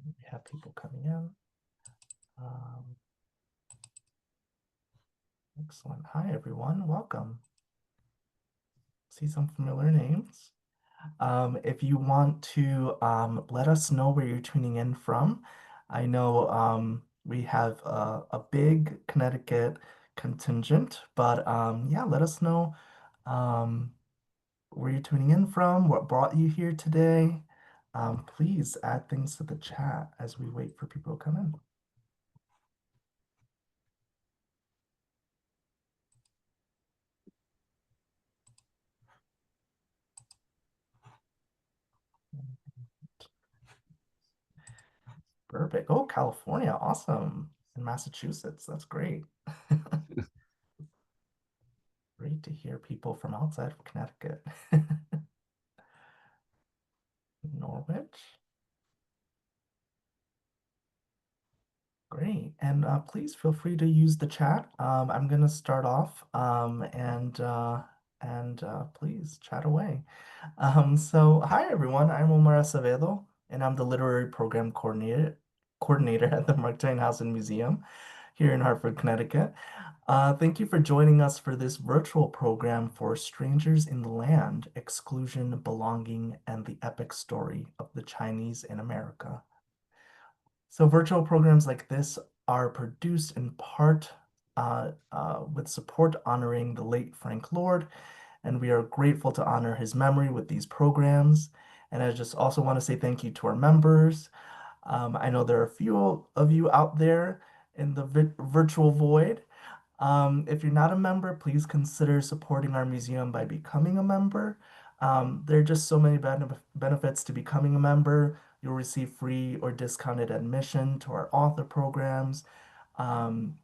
We have people coming in. Excellent. Hi, everyone. Welcome. See some familiar names. If you want to let us know where you're tuning in from, I know we have a big Connecticut contingent, but yeah, let us know where you're tuning in from, what brought you here today. Please add things to the chat as we wait for people to come in. Perfect. Oh, California. Awesome. And Massachusetts. That's great. Great to hear people from outside of Connecticut. Norwich. Great. And please feel free to use the chat. I'm going to start off and please chat away. So hi everyone, I'm Omar Acevedo, and I'm the literary program coordinator at the Mark Twain House and Museum here in Hartford, Connecticut. Thank you for joining us for this virtual program for Strangers in the Land, Exclusion, Belonging, and the Epic Story of the Chinese in America. So virtual programs like this are produced in part with support honoring the late Frank Lord, and we are grateful to honor his memory with these programs. And I just also want to say thank you to our members. I know there are a few of you out there in the virtual void. If you're not a member, please consider supporting our museum by becoming a member. There are just so many benefits to becoming a member. You'll receive free or discounted admission to our author programs, um,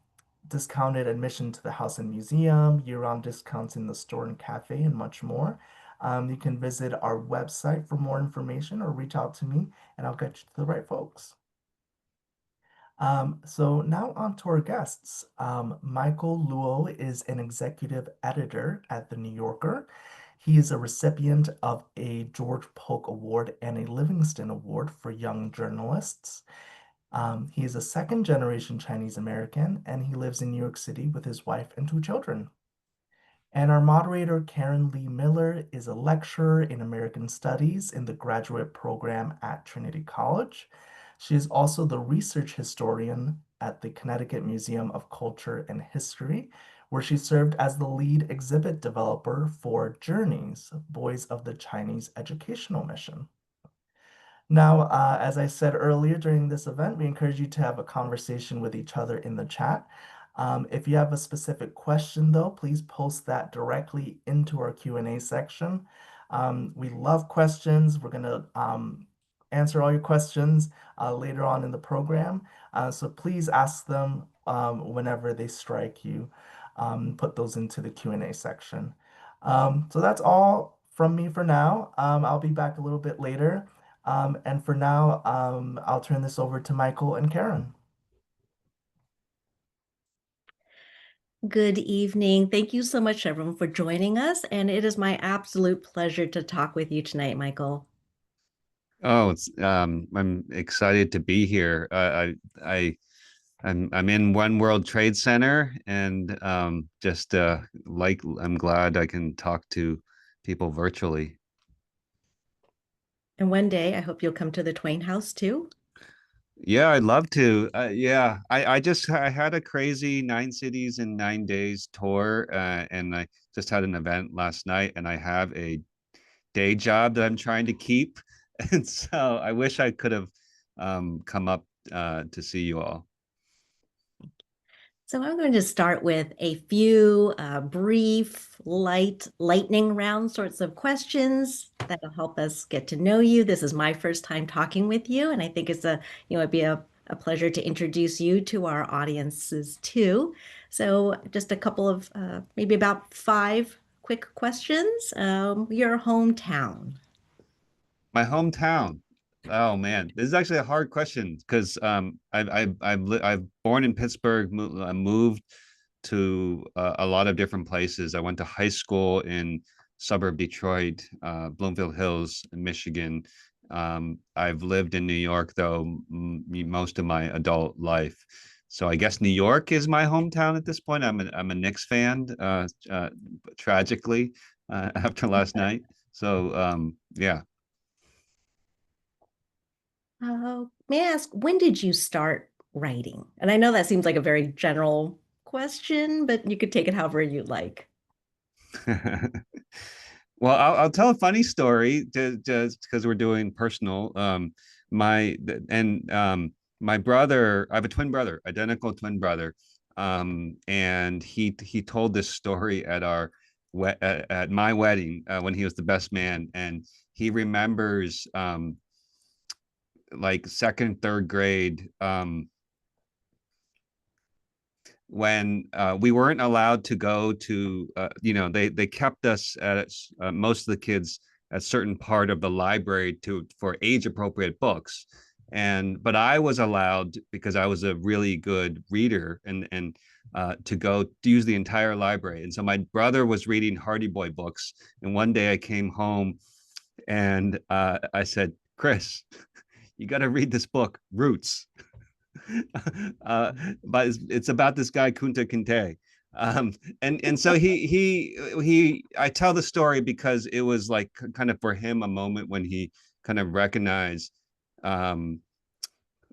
discounted admission to the house and museum, year-round discounts in the store and cafe, and much more. You can visit our website for more information or reach out to me, and I'll get you to the right folks. So now on to our guests. Michael Luo is an executive editor at The New Yorker. He is a recipient of a George Polk Award and a Livingston Award for young journalists. He is a second generation Chinese American, and he lives in New York City with his wife and two children. And our moderator, Karen Lee Miller, is a lecturer in American Studies in the graduate program at Trinity College. She is also the research historian at the Connecticut Museum of Culture and History, where she served as the lead exhibit developer for Journeys, Boys of the Chinese Educational Mission. Now, as I said earlier during this event, we encourage you to have a conversation with each other in the chat. If you have a specific question, though, please post that directly into our Q&A section. We love questions. We're going to answer all your questions later on in the program. So please ask them whenever they strike you. Put those into the Q&A section. So that's all from me for now. I'll be back a little bit later. And for now, I'll turn this over to Michael and Karen. Good evening. Thank you so much, everyone, for joining us. And it is my absolute pleasure to talk with you tonight, Michael. Oh, I'm excited to be here. I'm in One World Trade Center, and I'm glad I can talk to people virtually. And one day, I hope you'll come to the Twain House too. Yeah, I'd love to. Yeah, I had a crazy 9 cities in 9 days tour, and I just had an event last night, and I have a day job that I'm trying to keep, and so I wish I could have come up to see you all. So I'm going to start with a few brief, lightning round sorts of questions that'll help us get to know you. This is my first time talking with you, and I think it'd be a pleasure to introduce you to our audiences too. So just a couple of maybe about 5 quick questions. Your hometown. My hometown. Oh man, this is actually a hard question because I've born in Pittsburgh, moved to a lot of different places. I went to high school in suburb Detroit, Bloomfield Hills, in Michigan, I've lived in New York though most of my adult life. So I guess New York is my hometown at this point. I'm a Knicks fan, tragically, after last night. So yeah. May I ask, when did you start writing? And I know that seems like a very general question, but you could take it however you like. Well, I'll tell a funny story just because we're doing personal. My and my brother, I have a twin brother, identical twin brother, and he told this story at our at my wedding when he was the best man, and he remembers like second, third grade. When we weren't allowed to go to they kept us at most of the kids at certain part of the library to for age appropriate books, and but I was allowed because I was a really good reader and to go to use the entire library. And so my brother was reading Hardy Boy books, and one day I came home and I said, Chris, you got to read this book, Roots. uh, but it's about this guy Kunta Kinte. And so he I tell the story because it was like kind of for him a moment when he kind of recognized um,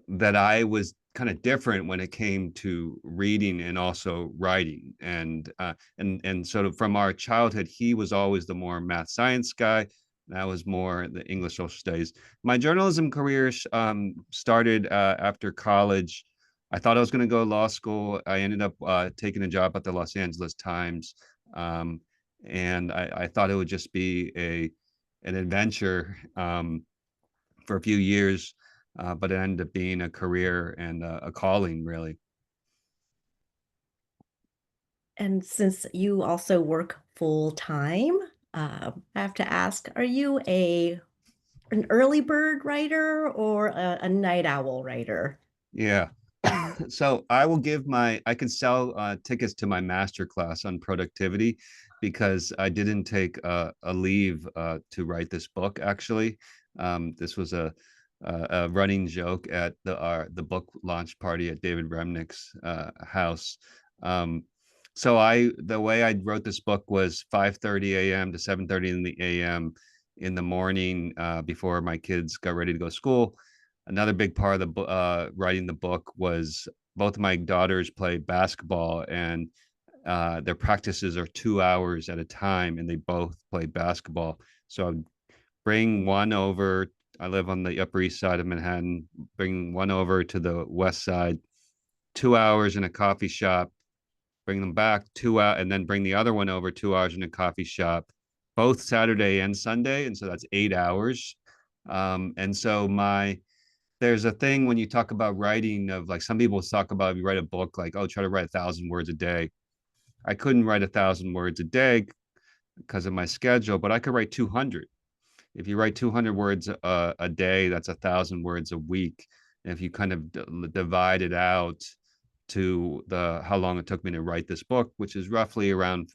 that I was kind of different when it came to reading and also writing. And sort of from our childhood, he was always the more math science guy. And I was more the English social studies. My journalism career started after college. I thought I was going to go to law school. I ended up taking a job at the Los Angeles Times, um, and I thought it would just be a an adventure for a few years, but it ended up being a career and a calling, really. And since you also work full time, I have to ask, are you an early bird writer or a night owl writer? Yeah. So I can sell tickets to my master class on productivity because I didn't take a leave to write this book. Actually, this was a running joke at the book launch party at David Remnick's house. Um, so the way I wrote this book was 5:30 a.m. to 7:30 in the a.m. in the morning before my kids got ready to go to school. Another big part of the writing the book was both of my daughters play basketball, and their practices are 2 hours at a time, and they both play basketball. So I'd bring one over. I live on the Upper East Side of Manhattan. Bring one over to the West Side, 2 hours in a coffee shop. Bring them back 2 hours, and then bring the other one over 2 hours in a coffee shop, both Saturday and Sunday, and so that's 8 hours. And so my there's a thing when you talk about writing of like some people talk about if you write a book like, oh, try to write 1,000 words a day. I couldn't write 1,000 words a day because of my schedule, but I could write 200. If you write 200 words a day, that's 1,000 words a week. And if you kind of divide it out to the how long it took me to write this book, which is roughly around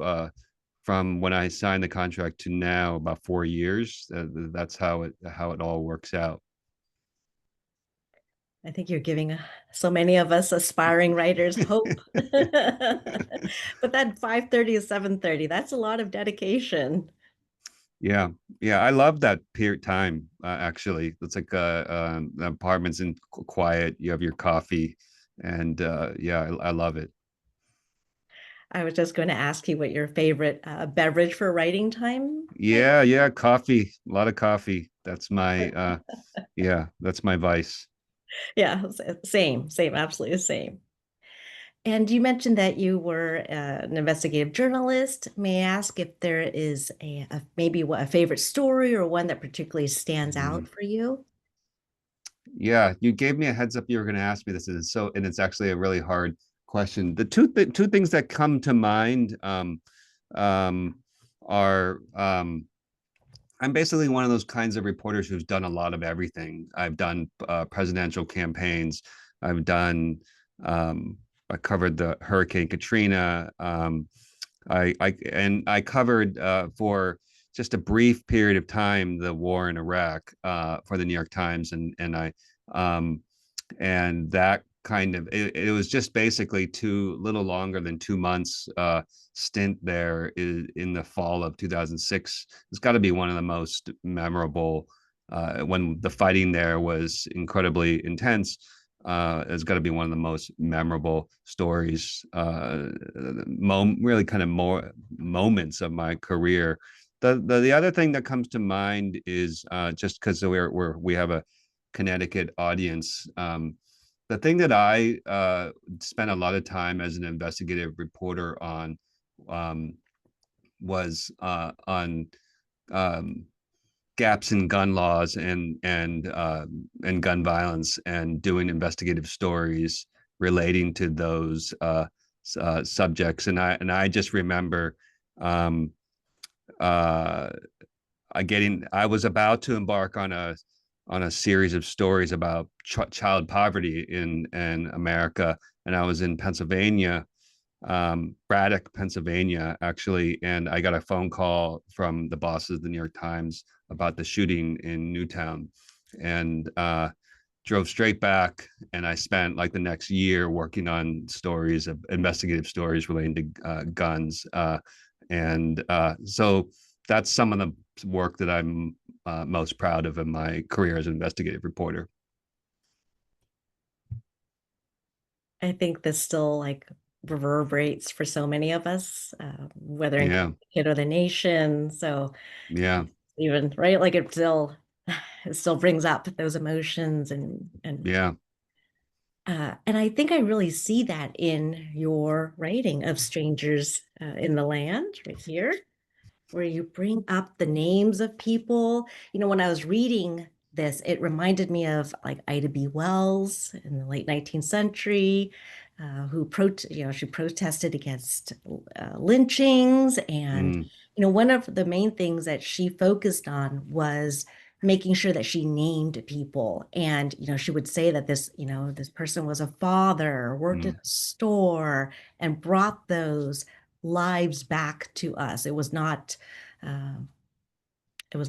from when I signed the contract to now about 4 years, that's how it all works out. I think you're giving so many of us aspiring writers hope. But that 5:30 to 7:30, that's a lot of dedication. Yeah, yeah, I love that period time. Actually, it's like apartments in quiet. You have your coffee, and yeah, I love it. I was just going to ask you what your favorite beverage for writing time is. Yeah, yeah, coffee. A lot of coffee. That's my yeah, that's my vice. Yeah, same, absolutely the same. And you mentioned that you were an investigative journalist. May I ask if there is maybe a favorite story or one that particularly stands Mhm. out for you? Yeah, you gave me a heads up you were going to ask me this, and it's actually a really hard question. The two things that come to mind um, are I'm basically one of those kinds of reporters who's done a lot of everything. I've done presidential campaigns. I've done um, I covered the Hurricane Katrina. I covered for just a brief period of time the war in Iraq for the New York Times, um, and that kind of it was just basically little longer than 2 months stint there in the fall of 2006. It's got to be one of the most memorable when the fighting there was incredibly intense. It's got to be one of the most memorable stories, really kind of more moments of my career. The other thing that comes to mind is just because we have a Connecticut audience. The thing that I spent a lot of time as an investigative reporter on was on um, gaps in gun laws and gun violence, and doing investigative stories relating to those subjects. And I just remember uh, I was about to embark on a series of stories about child poverty in America, and I was in Pennsylvania, Braddock, Pennsylvania, actually, and I got a phone call from the bosses of the New York Times about the shooting in Newtown, and drove straight back. And I spent like the next year working on investigative stories relating to guns, and so that's some of the work that I'm most proud of in my career as an investigative reporter. I think this still like reverberates for so many of us, whether in Yeah, Connecticut or the nation. So yeah, even right, like it still brings up those emotions yeah. and I think I really see that in your writing of Strangers in the Land right here, where you bring up the names of people. You know, when I was reading this, it reminded me of like Ida B. Wells in the late 19th century, she protested against lynchings. And, Mm, one of the main things that she focused on was making sure that she named people. And, she would say that this person was a father, worked in mm, a store, and brought those lives back to us. Uh, it was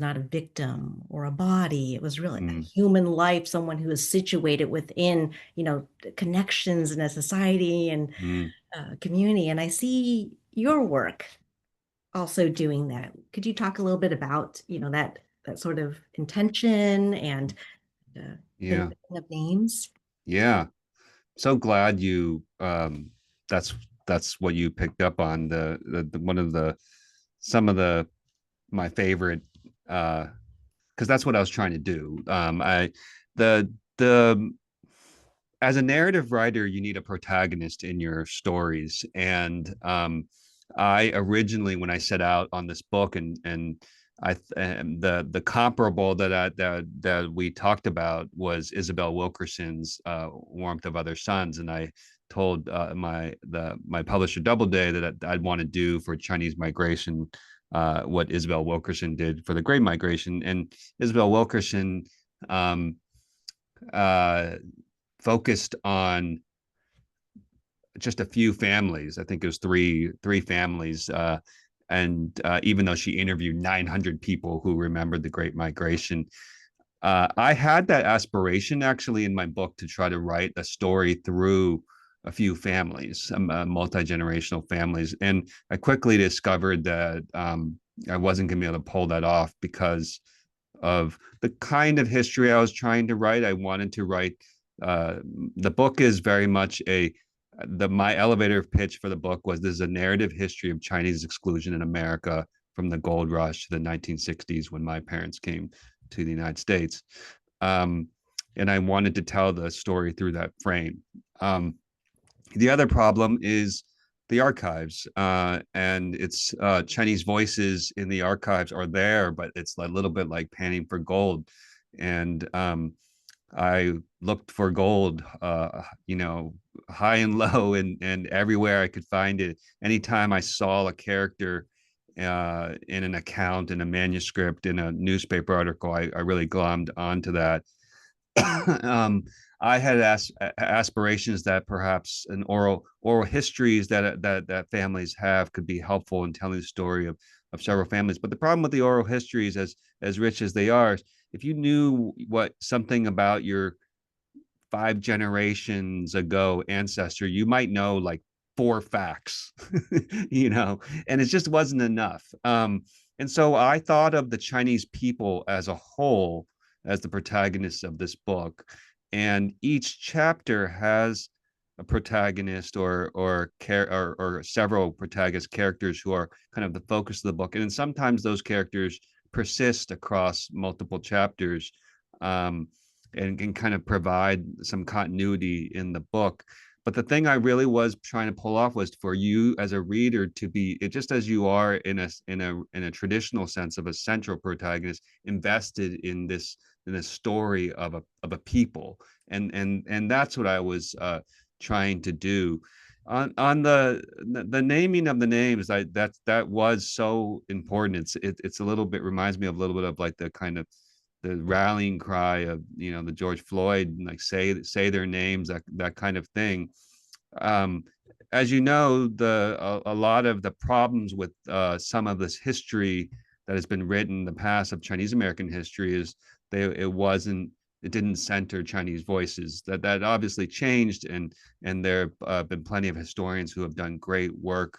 not a victim or a body. It was really a mm, human life, someone who is situated within, connections in a society and mm. community. And I see your work also doing that. Could you talk a little bit about, that sort of intention and the Yeah, naming of names? yeah. So glad you that's that's what you picked up on. The one of the some of the my favorite, because that's what I was trying to do. I the As a narrative writer, you need a protagonist in your stories. And I originally, when I set out on this book, the comparable that we talked about was Isabel Wilkerson's Warmth of Other Suns, and I told my publisher Doubleday that I'd want to do for Chinese migration what Isabel Wilkerson did for the Great Migration. And Isabel Wilkerson um, uh, focused on just a few families. I think it was three families. And even though she interviewed 900 people who remembered the Great Migration, I had that aspiration actually in my book to try to write a story through a few families, multi-generational families. And I quickly discovered that I wasn't going to be able to pull that off because of the kind of history I was trying to write. I wanted to write, uh, the book is very much my elevator pitch for the book was, there's a narrative history of Chinese exclusion in America from the gold rush to the 1960s when my parents came to the United States. Um, and I wanted to tell the story through that frame. The other problem is the archives, and it's Chinese voices in the archives are there, but it's a little bit like panning for gold. And I looked for gold, high and low, and everywhere I could find it. Anytime I saw a character in an account, in a manuscript, in a newspaper article, I really glommed onto that. um, I had aspirations that perhaps an oral histories that families have could be helpful in telling the story of several families. But the problem with the oral histories, as rich as they are, if you knew what something about your 5 generations ago ancestor, you might know like 4 facts, and it just wasn't enough. And so I thought of the Chinese people as a whole as the protagonists of this book, and each chapter has a protagonist or several protagonist characters who are kind of the focus of the book, and then sometimes those characters persist across multiple chapters. And can kind of provide some continuity in the book. But the thing I really was trying to pull off was for you as a reader to be just as you are in a traditional sense of a central protagonist, invested in this story of a people, and that's what I was trying to do. On the naming of the names, that was so important. It's a little bit, reminds me of a little bit of like the kind of the rallying cry of the George Floyd, like say their names, that kind of thing. um as you know, a lot of the problems with some of this history that has been written in the past of Chinese American history is it didn't center Chinese voices. That obviously changed, and there have been plenty of historians who have done great work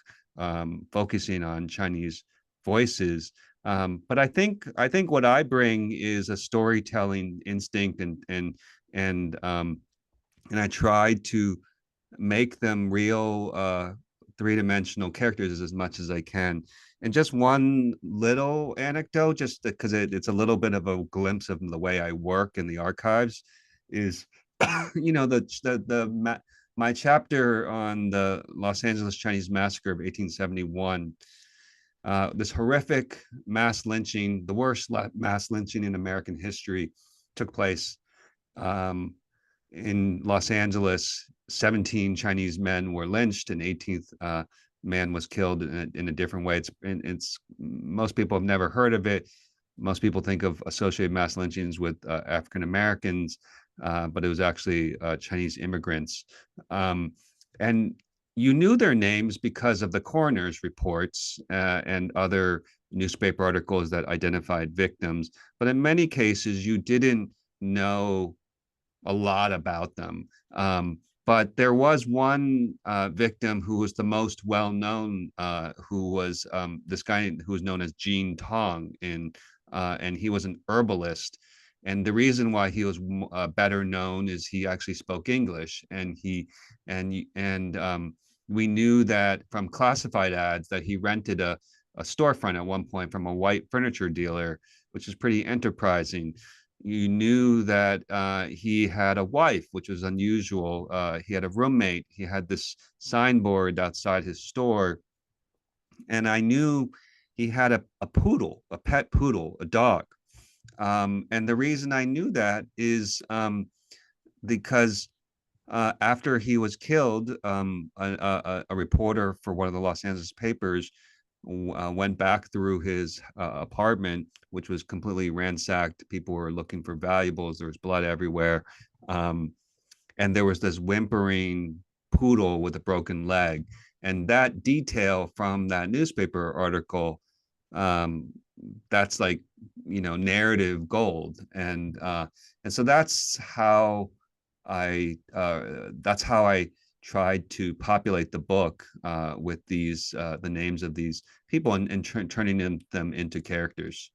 focusing on Chinese voices. But I think what I bring is a storytelling instinct, and I tried to make them real three-dimensional characters as much as I can. And just one little anecdote, just because it's a little bit of a glimpse of the way I work in the archives, is my chapter on the Los Angeles Chinese Massacre of 1871. This horrific mass lynching, the worst mass lynching in American history, took place um, in Los Angeles. 17 Chinese men were lynched, and 18th man was killed in a different way. It's most people have never heard of it. Most people think of associated mass lynchings with African Americans, but it was actually Chinese immigrants. And you knew their names because of the coroner's reports and other newspaper articles that identified victims. But in many cases, you didn't know a lot about them. But there was one victim who was the most well-known, who was this guy who was known as Jean Tong, and he was an herbalist. And the reason why he was better known is he actually spoke English, and we knew that from classified ads that he rented a storefront at one point from a white furniture dealer, which is pretty enterprising. You knew that he had a wife, which was unusual. He had a roommate. He had this signboard outside his store. And I knew he had a poodle, a pet poodle, a dog. And the reason I knew that is because after he was killed, a reporter for one of the Los Angeles papers went back through his apartment, which was completely ransacked. People were looking for valuables. There was blood everywhere. And there was this whimpering poodle with a broken leg. And that detail from that newspaper article, um, that's like, narrative gold. And so that's how I tried to populate the book with the names of these people, and turning them into characters.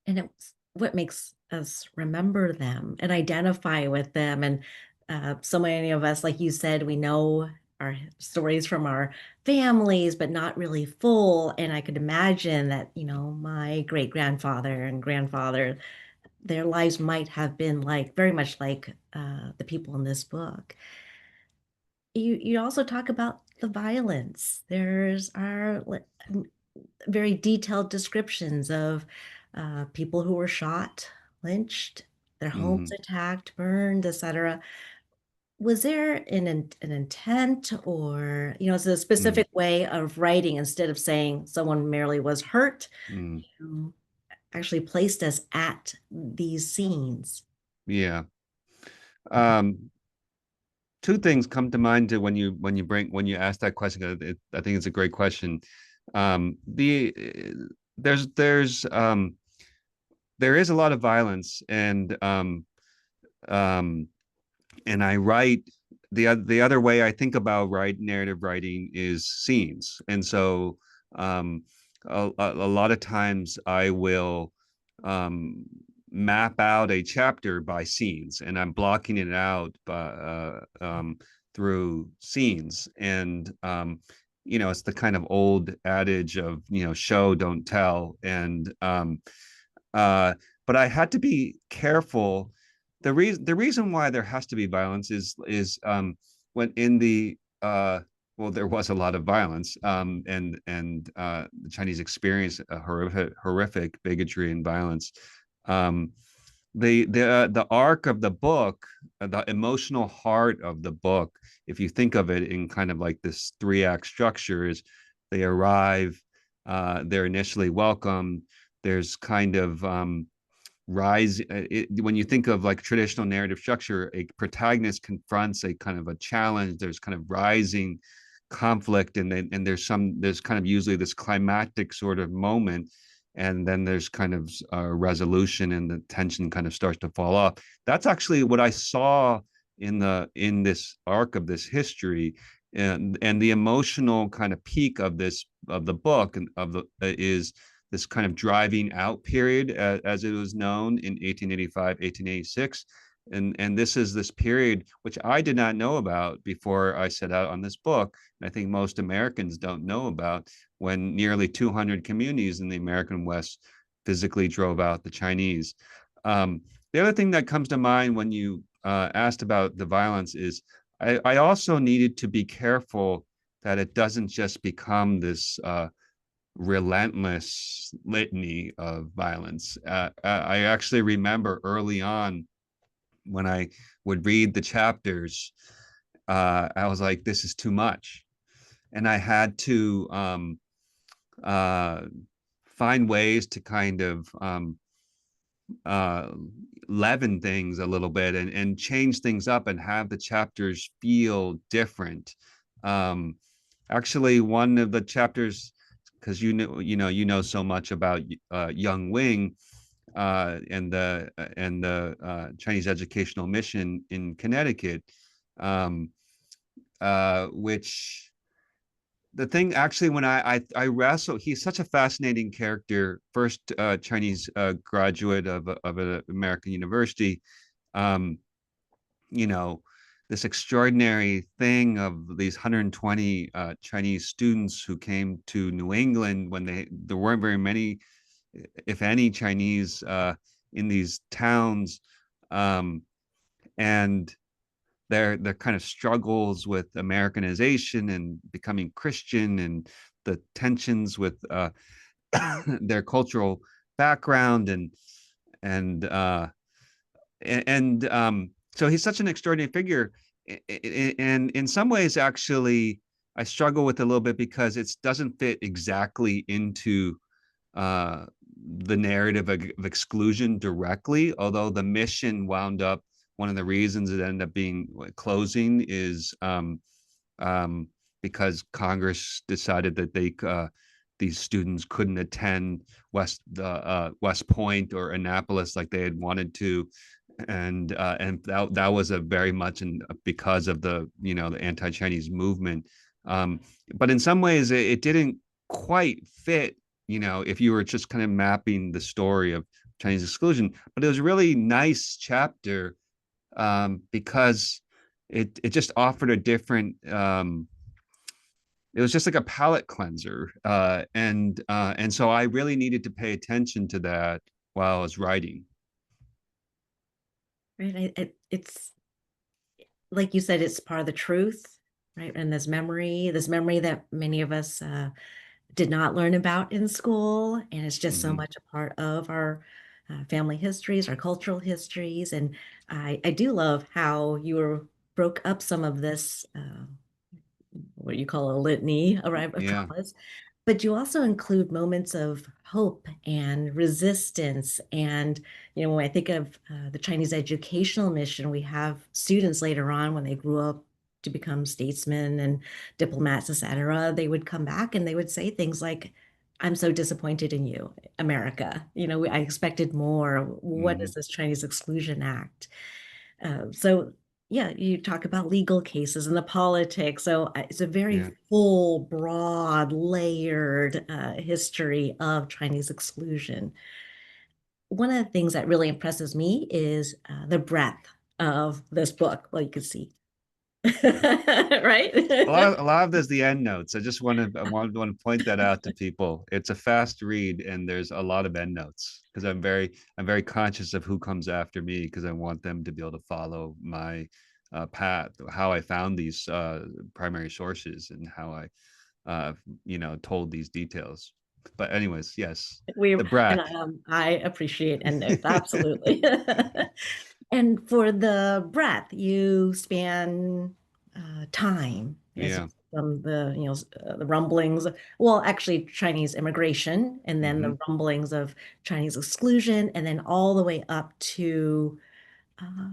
And it's what makes us remember them and identify with them. And so many of us, like you said, we know our stories from our families, but not really full. And I could imagine that, my great grandfather and grandfather, their lives might have been like very much like the people in this book. You also talk about the violence. There's our very detailed descriptions of people who were shot, lynched, their homes Hmm. attacked, burned, etc. Was there an intent, or is it a Mm, specific way of writing instead of saying someone merely was hurt, mm, you actually placed us at these scenes? yeah. Um, Two things come to mind when you ask that question. I think it's a great question. The there's there is a lot of violence, um, and I write the other way I think about narrative writing is scenes, and so a lot of times I will um, map out a chapter by scenes, and I'm blocking it out through scenes, and it's the kind of old adage of show don't tell, and uh, but I had to be careful. The reason why there has to be violence is when in the well, there was a lot of violence, and the Chinese experienced a horrific bigotry and violence. Um, the arc of the book, the emotional heart of the book, if you think of it in kind of like this 3-act structure, is they arrive, they're initially welcomed. There's kind of when you think of like traditional narrative structure, a protagonist confronts a kind of a challenge. There's kind of rising conflict, and there's kind of usually this climactic sort of moment, and then there's kind of a resolution, and the tension kind of starts to fall off. That's actually what I saw in this arc of this history, and the emotional kind of peak of the book and of the is this kind of driving out period, as it was known in 1885, 1886. And this is this period which I did not know about before I set out on this book. And I think most Americans don't know about, when nearly 200 communities in the American West physically drove out the Chinese. The other thing that comes to mind when you asked about the violence is I also needed to be careful that it doesn't just become this relentless litany of violence. I actually remember early on when I would read the chapters, I was like, this is too much. And I had to uh, find ways to kind of uh, leaven things a little bit, and change things up and have the chapters feel different. Um, Actually, one of the chapters, because you know so much about Young Wing, and the Chinese educational mission in Connecticut, um, which the thing actually, when I wrestle, he's such a fascinating character. First Chinese graduate of an American university, um, you know, this extraordinary thing of these 120 Chinese students who came to New England when there weren't very many, if any, Chinese in these towns, um, and their kind of struggles with Americanization and becoming Christian, and the tensions with their cultural background, and uh, and so he's such an extraordinary figure, and in some ways, actually, I struggle with it a little bit because it doesn't fit exactly into uh, the narrative of exclusion directly. Although the mission wound up, one of the reasons it ended up being closing is um, because Congress decided that these students couldn't attend West Point or Annapolis like they had wanted to, and that was a very much because of the anti-Chinese movement. Um, but in some ways, it didn't quite fit. If you were just kind of mapping the story of Chinese exclusion, but it was a really nice chapter because it just offered a different. It was just like a palate cleanser, and so I really needed to pay attention to that while I was writing. Right. It's like you said, it's part of the truth, right? And this memory that many of us did not learn about in school. And it's just so Mm-hmm. much a part of our family histories, our cultural histories. And I do love how broke up some of this, what you call a litany of Yeah. traumas, but you also include moments of hope and resistance. And, when I think of the Chinese educational mission, we have students later on when they grew up to become statesmen and diplomats, etc., they would come back and they would say things like, I'm so disappointed in you, America. I expected more. What Hmm. is this Chinese Exclusion Act? So, yeah, you talk about legal cases and the politics. So it's a very Yeah. full, broad, layered history of Chinese exclusion. One of the things that really impresses me is the breadth of this book. Well, you can see, right? A lot of this the end notes. I want to point that out to people. It's a fast read, and there's a lot of end notes because I'm very conscious of who comes after me because I want them to be able to follow my path, how I found these primary sources, and how I told these details. But anyways, yes, We the and breadth. I appreciate endnotes, absolutely. And for the breadth, you span time as Yeah. from the rumblings. Well, actually, Chinese immigration, and then Hmm. the rumblings of Chinese exclusion, and then all the way up to uh,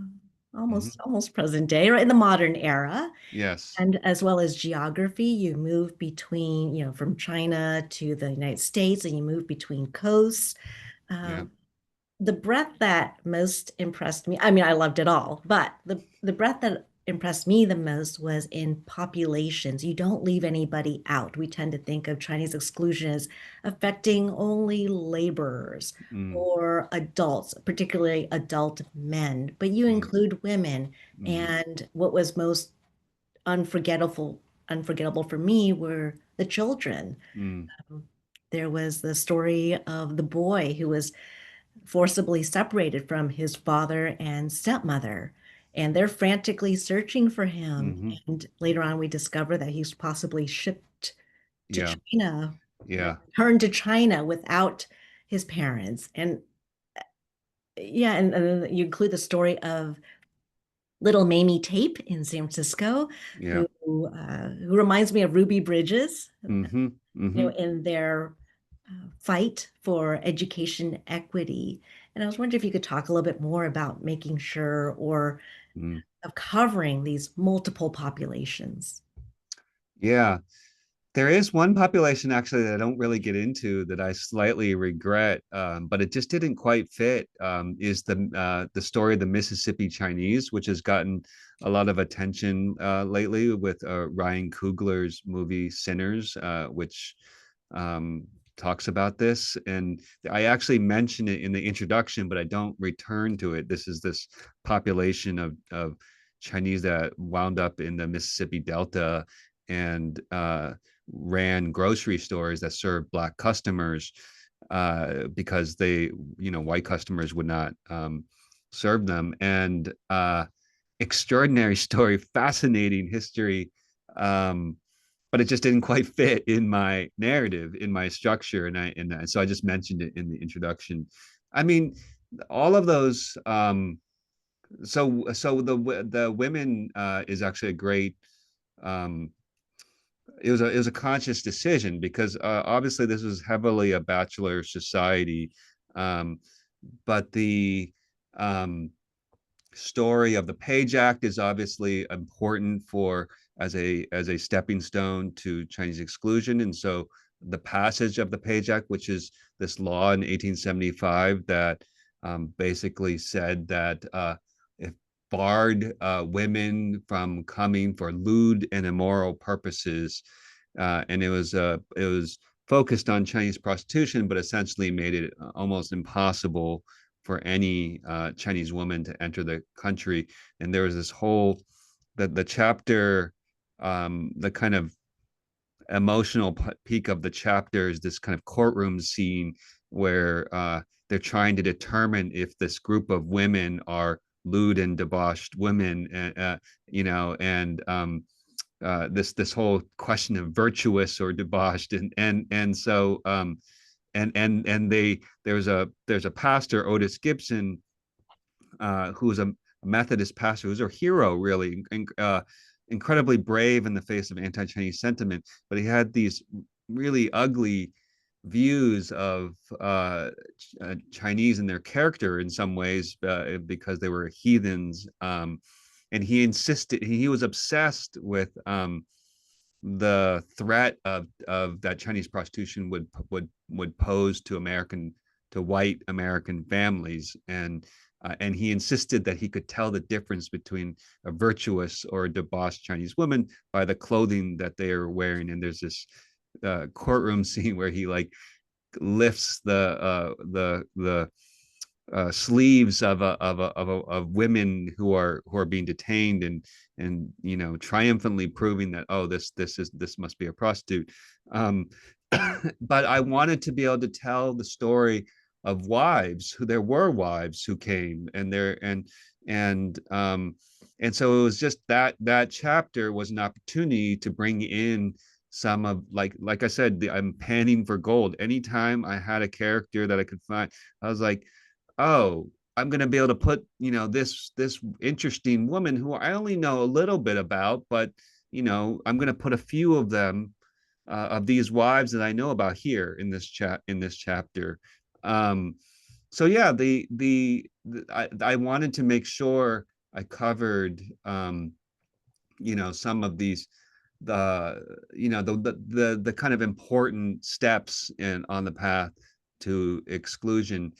Hmm. almost present day, right in the modern era. Yes. And as well as geography, you move between, from China to the United States, and you move between coasts. Yeah. Um, the breadth that most impressed me, I mean, I loved it all, but the breadth that impressed me the most was in populations. You don't leave anybody out. We tend to think of Chinese exclusion as affecting only laborers Mm, or adults, particularly adult men, but you mm, include women. mm, And what was most unforgettable for me were the children. mm, There was the story of the boy who was forcibly separated from his father and stepmother, and they're frantically searching for him. hmm. And later on, we discover that he's possibly shipped to Yeah. China or Yeah. returned to China without his parents. And yeah, and then you include the story of little Mamie Tape in San Francisco, Yeah. who reminds me of Ruby Bridges, Hmm. Hmm. in their fight for education equity. And I was wondering if you could talk a little bit more about making sure or Mm. of covering these multiple populations. Yeah. There is one population actually that I don't really get into that I slightly regret, but it just didn't quite fit. Is the story of the Mississippi Chinese, which has gotten a lot of attention lately with Ryan Coogler's movie Sinners, which um, talks about this. And I actually mention it in the introduction, but I don't return to it. This is this population of Chinese that wound up in the Mississippi Delta and ran grocery stores that served Black customers because white customers would not serve them. And extraordinary story, fascinating history. Um, but it just didn't quite fit in my narrative, in my structure, and so I just mentioned it in the introduction. I mean, all of those. So the women is actually a great. Um, it was a conscious decision because obviously this was heavily a bachelor society, um, but the um, story of the Page Act is obviously important for as a stepping stone to Chinese exclusion, and so the passage of the Page Act, which is this law in 1875 that basically said that if barred women from coming for lewd and immoral purposes, and it was focused on Chinese prostitution, but essentially made it almost impossible for any Chinese woman to enter the country. And there was this whole the chapter, the kind of emotional peak of the chapter is this kind of courtroom scene where they're trying to determine if this group of women are lewd and debauched women, and this whole question of virtuous or debauched, and so and there's a pastor, Otis Gibson, who was a Methodist pastor, who's a hero, really, incredibly brave in the face of anti-Chinese sentiment. But he had these really ugly views of Chinese and their character in some ways because they were heathens. and he insisted, he was obsessed with the threat of that Chinese prostitution would pose to white American families, and he insisted that he could tell the difference between a virtuous or a debauched Chinese woman by the clothing that they are wearing. And there's this courtroom scene where he like lifts the sleeves of women who are being detained, and triumphantly proving that, oh, this must be a prostitute. um but I wanted to be able to tell the story of wives who there were wives who came, and so it was just that chapter was an opportunity to bring in some of, like I said, I'm panning for gold. Anytime I had a character that I could find, I was like, oh, I'm going to be able to put, this interesting woman who I only know a little bit about, but I'm going to put a few of them, of these wives that I know about here in this chapter. Um, so yeah, I wanted to make sure I covered, some of these, the kind of important steps on the path to exclusion.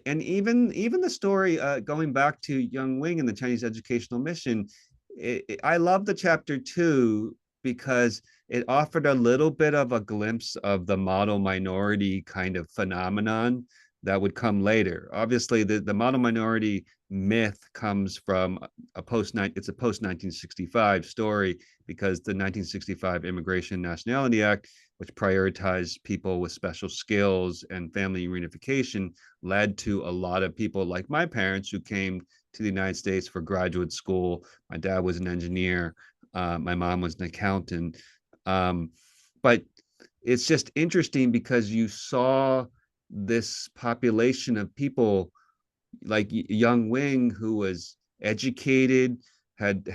And even the story, going back to Young Wing and the Chinese educational mission, I love the chapter too, because it offered a little bit of a glimpse of the model minority kind of phenomenon that would come later. Obviously, the model minority myth comes from it's a post 1965 story, because the 1965 Immigration and Nationality Act, which prioritized people with special skills and family reunification, led to a lot of people like my parents who came to the United States for graduate school. My dad was an engineer. My mom was an accountant. But it's just interesting because you saw this population of people like Young Wing, who was educated, had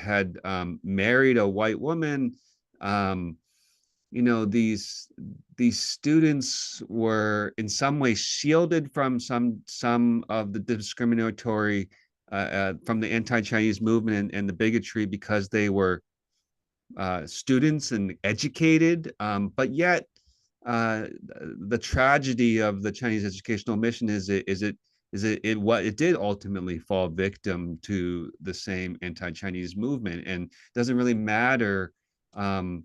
married a white woman. These students were in some way shielded from some of the discriminatory, from the anti-Chinese movement and the bigotry, because they were students and educated, but yet the tragedy of the Chinese educational mission it did ultimately fall victim to the same anti-Chinese movement, and it doesn't really matter, what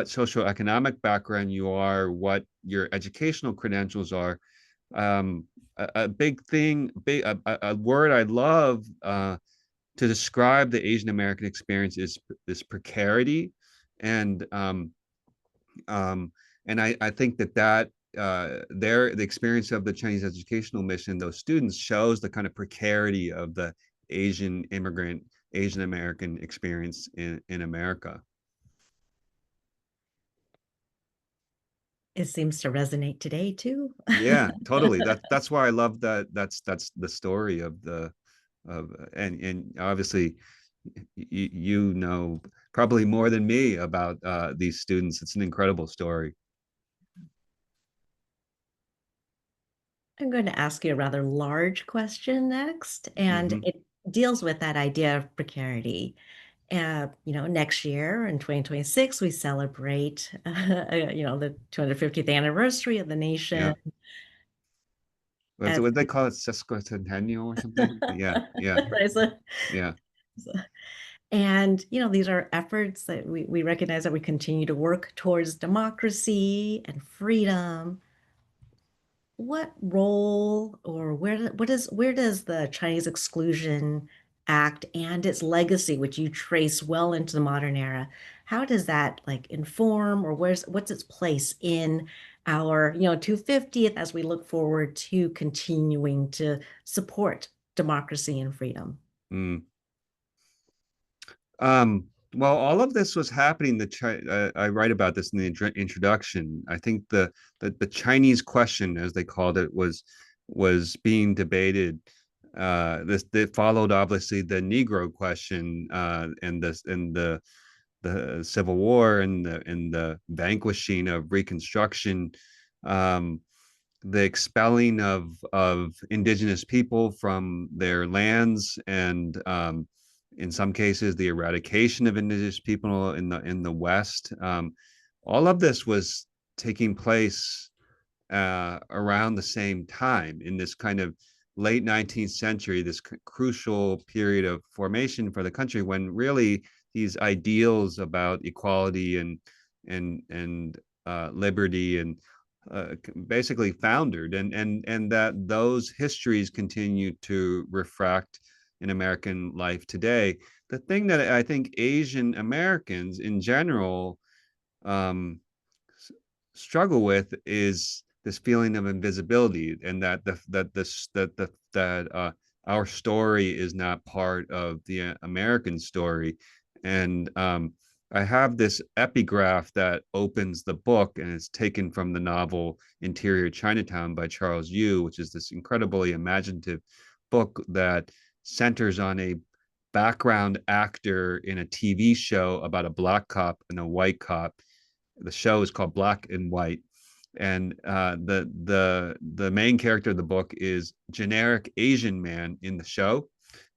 socioeconomic background you are, what your educational credentials are. A big thing, a word I love to describe the Asian American experience is this precarity, and I think that the experience of the Chinese educational mission, those students, shows the kind of precarity of the Asian immigrant, Asian American experience in America. It seems to resonate today too. Yeah, totally. That's why I love that. That's the story of and obviously you know probably more than me about these students. It's an incredible story. I'm going to ask you a rather large question next, and Mm-hmm. it deals with that idea of precarity. Next year in 2026, we celebrate, the 250th anniversary of the Yeah. nation. What As would they call it? Sesquicentennial or something? Yeah, yeah, right, yeah. so- and these are efforts that we recognize that we continue to work towards democracy and freedom. What role, or where does the Chinese Exclusion Act and its legacy, which you trace well into the modern era, how does that like inform, or what's its place in our 250th, as we look forward to continuing to support democracy and freedom? Mm. Well, all of this was happening. I write about this in the introduction. I think the Chinese question, as they called it, was being debated. This It followed obviously the Negro question, and the Civil War, and the vanquishing of Reconstruction. Um, the expelling of indigenous people from their lands, and in some cases the eradication of indigenous people in the West. All of this was taking place around the same time in this kind of late 19th century, this crucial period of formation for the country, when really these ideals about equality and liberty and basically foundered, and that those histories continue to refract in American life today. The thing that I think Asian Americans in general um, struggle with is this feeling of invisibility, and that our story is not part of the American story. And I have this epigraph that opens the book, and it's taken from the novel Interior Chinatown by Charles Yu, which is this incredibly imaginative book that centers on a background actor in a TV show about a black cop and a white cop. The show is called Black and White, and the main character of the book is generic Asian man in the show,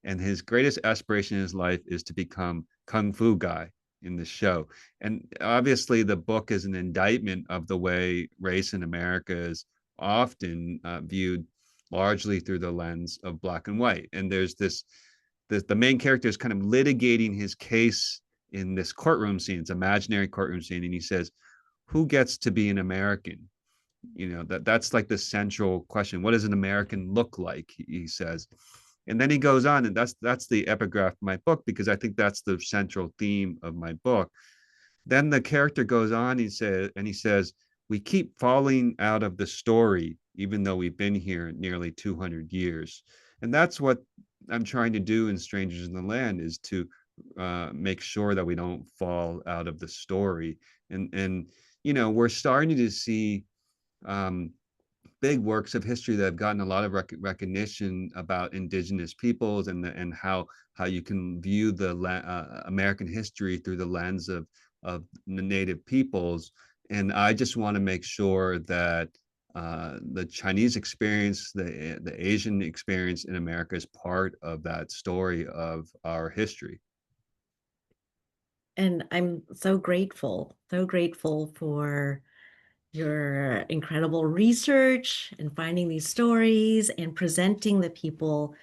and his greatest aspiration in his life is to become kung fu guy in the show. And obviously, the book is an indictment of the way race in America is often viewed largely through the lens of black and white. And there's the main character is kind of litigating his case in this courtroom scene. It's imaginary courtroom scene, and he says, "Who gets to be an American?" That's like the central question. What does an American look like? He says, and then he goes on, and that's the epigraph of my book, because I think that's the central theme of my book. Then the character goes on, he says, "We keep falling out of the story, even though we've been here nearly 200 years." And that's what I'm trying to do in Strangers in the Land, is to make sure that we don't fall out of the story. And we're starting to see um, big works of history that have gotten a lot of recognition about indigenous peoples, and how you can view the American history through the lens of the native peoples. And I just want to make sure that the Chinese experience, the Asian experience in America, is part of that story of our history. And I'm so grateful for your incredible research and finding these stories and presenting the people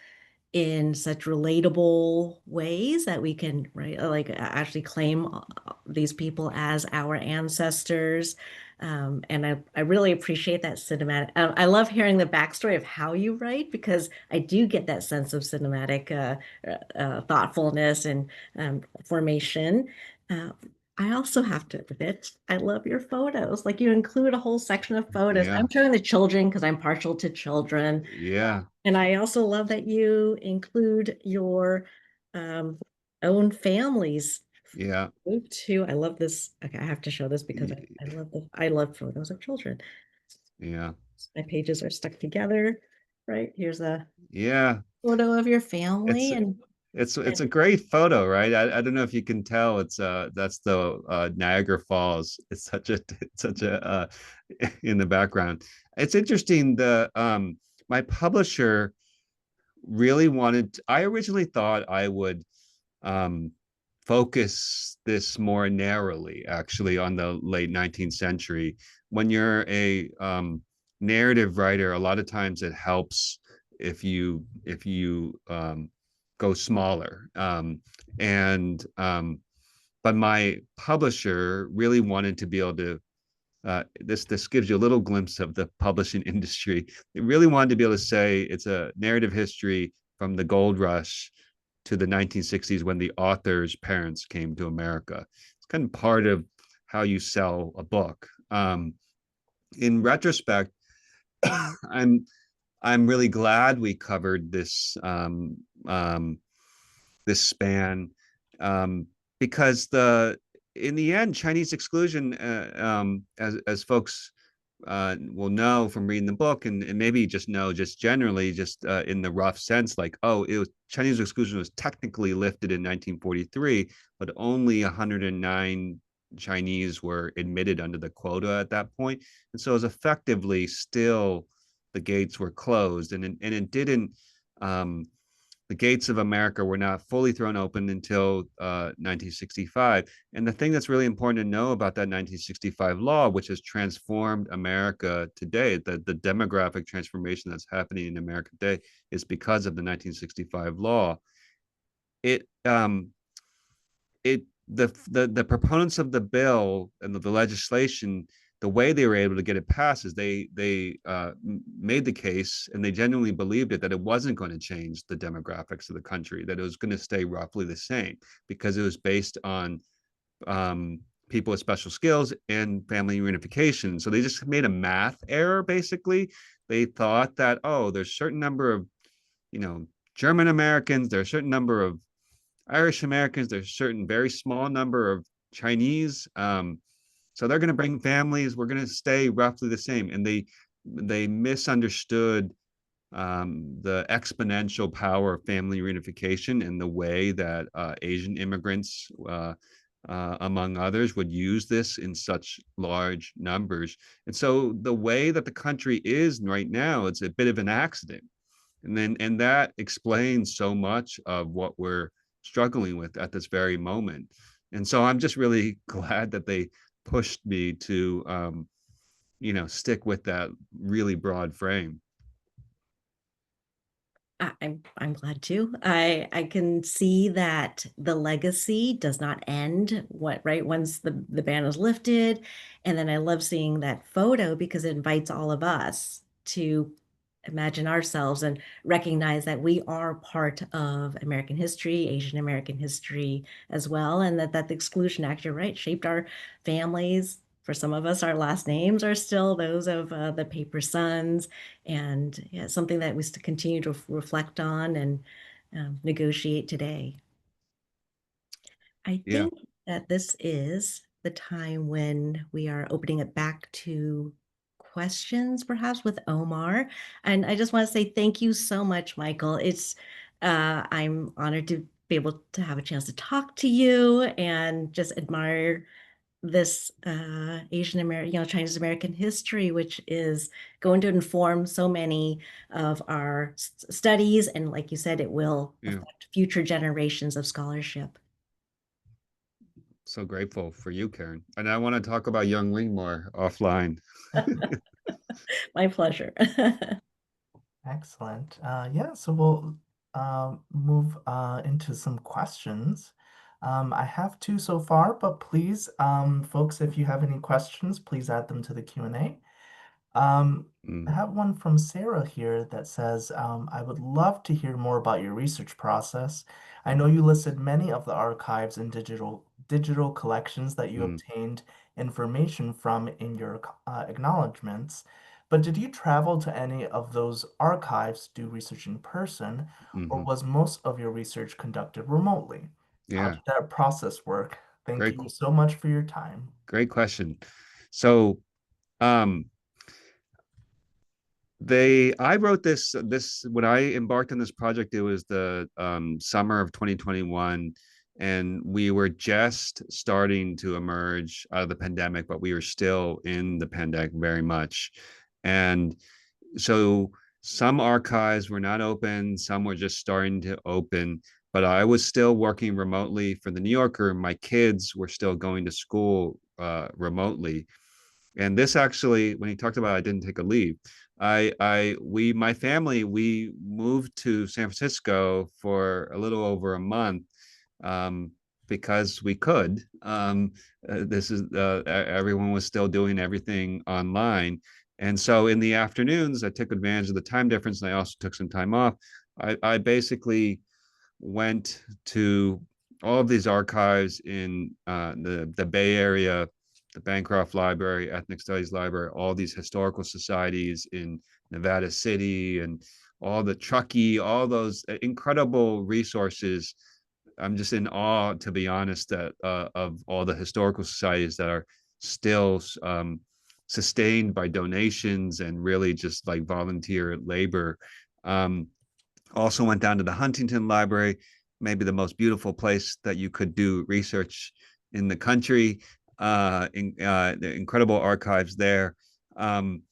in such relatable ways that we can, right, like actually claim these people as our ancestors. And I really appreciate that cinematic. I love hearing the backstory of how you write, because I do get that sense of cinematic thoughtfulness and formation. Uh, I also have to admit, I love your photos. Like, you include a whole section of photos. Yeah, I'm showing the children because I'm partial to children. yeah, And I also love that you include your um, own families yeah, too. I love this. Okay, I have to show this because I love photos of children. yeah, My pages are stuck together, right? Here's a yeah. photo of your It's family, it's and a great photo, right? I don't know if you can tell. It's that's the Niagara Falls. It's such a in the background. It's interesting. The my publisher really wanted. I originally thought I would um focus this more narrowly, actually, on the late 19th century. When you're a narrative writer, a lot of times it helps if you go smaller. But my publisher really wanted to be able to. This gives you a little glimpse of the publishing industry. It really wanted to be able to say it's a narrative history from the gold rush to the 1960s, when the author's parents came to America. It's kind of part of how you sell a book. In retrospect, I'm I'm really glad we covered this span, um, because the in the end, Chinese exclusion, as folks will know from reading the book, and maybe just know just generally, just in the rough sense, like, oh, it was Chinese exclusion was technically lifted in 1943, but only 109 Chinese were admitted under the quota at that point. And so it was effectively still the gates were closed, and it didn't. The gates of America were not fully thrown open until 1965. And the thing that's really important to know about that 1965 law, which has transformed America today, the demographic transformation that's happening in America today, is because of the 1965 law. It it the proponents of the bill and the legislation, the way they were able to get it passed is they made the case, and they genuinely believed it, that it wasn't going to change the demographics of the country, that it was going to stay roughly the same, because it was based on people with special skills and family reunification. So they just made a math error. Basically, they thought that, oh, there's a certain number of, you know, German Americans, there's a certain number of Irish Americans, there's a certain very small number of Chinese. So they're going to bring families. We're going to stay roughly the same, and they misunderstood the exponential power of family reunification and the way that Asian immigrants, among others, would use this in such large numbers. And so the way that the country is right now, it's a bit of an accident. And that explains so much of what we're struggling with at this very moment. And so I'm just really glad that they pushed me to stick with that really broad frame. I'm glad too. I can see that the legacy does not end right once the ban is lifted. And then I love seeing that photo because it invites all of us to imagine ourselves and recognize that we are part of American history, Asian American history as well, and that the Exclusion Act, you're right, shaped our families. For some of us, our last names are still those of the paper sons, and yeah, something that we still continue to reflect on and negotiate today. I Yeah. think that this is the time when we are opening it back to questions, perhaps with Omar. And I just want to say thank you so much, Michael. I'm honored to be able to have a chance to talk to you and just admire this Asian American, Chinese American history, which is going to inform so many of our studies. And like you said, it will Yeah. affect future generations of scholarship. So grateful for you, Karen. And I want to talk about Young Ling more offline. My pleasure. Excellent. Yeah, so we'll move into some questions. I have two so far, but please, folks, if you have any questions, please add them to the Q&A. I Mm, have one from Sarah here that says, I would love to hear more about your research process. I know you listed many of the archives and digital collections that you mm, obtained information from in your acknowledgments, but did you travel to any of those archives to do research in person, or mhm. was most of your research conducted remotely? How Yeah. did that process work? Thank Great, you so much for your time. great question. So, um, I wrote this when I embarked on this project. It was the summer of 2021, and we were just starting to emerge out of the pandemic, but we were still in the pandemic very much. And so some archives were not open, some were just starting to open, but I was still working remotely for the New Yorker. My kids were still going to school remotely. And this actually, when he talked about I didn't take a leave, my family, we moved to San Francisco for a little over a month, um, because we could. This is Everyone was still doing everything online, and so in the afternoons, I took advantage of the time difference, and I also took some time off. I basically went to all of these archives in the Bay Area, the Bancroft Library, Ethnic Studies Library, all these historical societies in Nevada City, and all the Truckee, all those incredible resources. I'm just in awe, to be honest, that of all the historical societies that are still sustained by donations and really just like volunteer labor. Um, Also went down to the Huntington Library, maybe the most beautiful place that you could do research in the country. the incredible archives there. Um,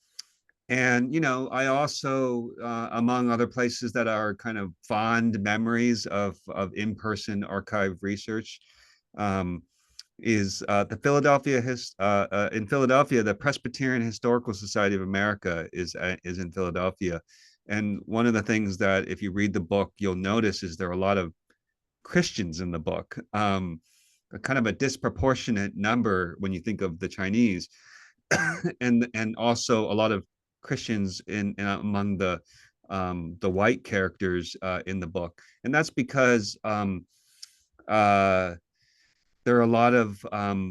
and I also, among other places that are kind of fond memories of in-person archive research, um, is the in Philadelphia. The Presbyterian Historical Society of America is in Philadelphia, and one of the things that, if you read the book, you'll notice is there are a lot of Christians in the book, a kind of a disproportionate number when you think of the Chinese, and also a lot of Christians in among the white characters in the book, and that's because there are a lot of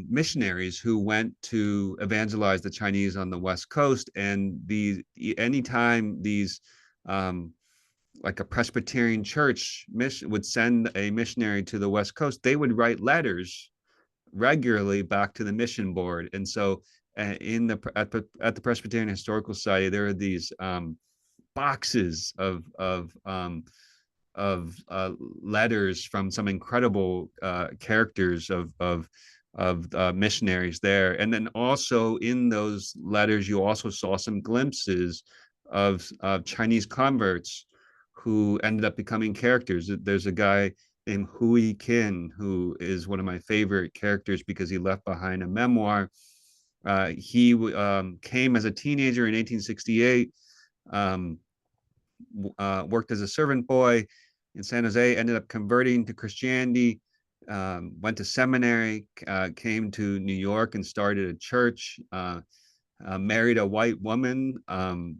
missionaries who went to evangelize the Chinese on the West Coast, and anytime these like a Presbyterian church would send a missionary to the West Coast, they would write letters regularly back to the mission board. And so at the Presbyterian Historical Society, there are these boxes of letters from some incredible characters of missionaries there. And then also in those letters, you also saw some glimpses of Chinese converts who ended up becoming characters. There's a guy named Hui Qin, who is one of my favorite characters because he left behind a memoir. He came as a teenager in 1868, worked as a servant boy in San Jose, ended up converting to Christianity, went to seminary, came to New York and started a church, married a white woman, who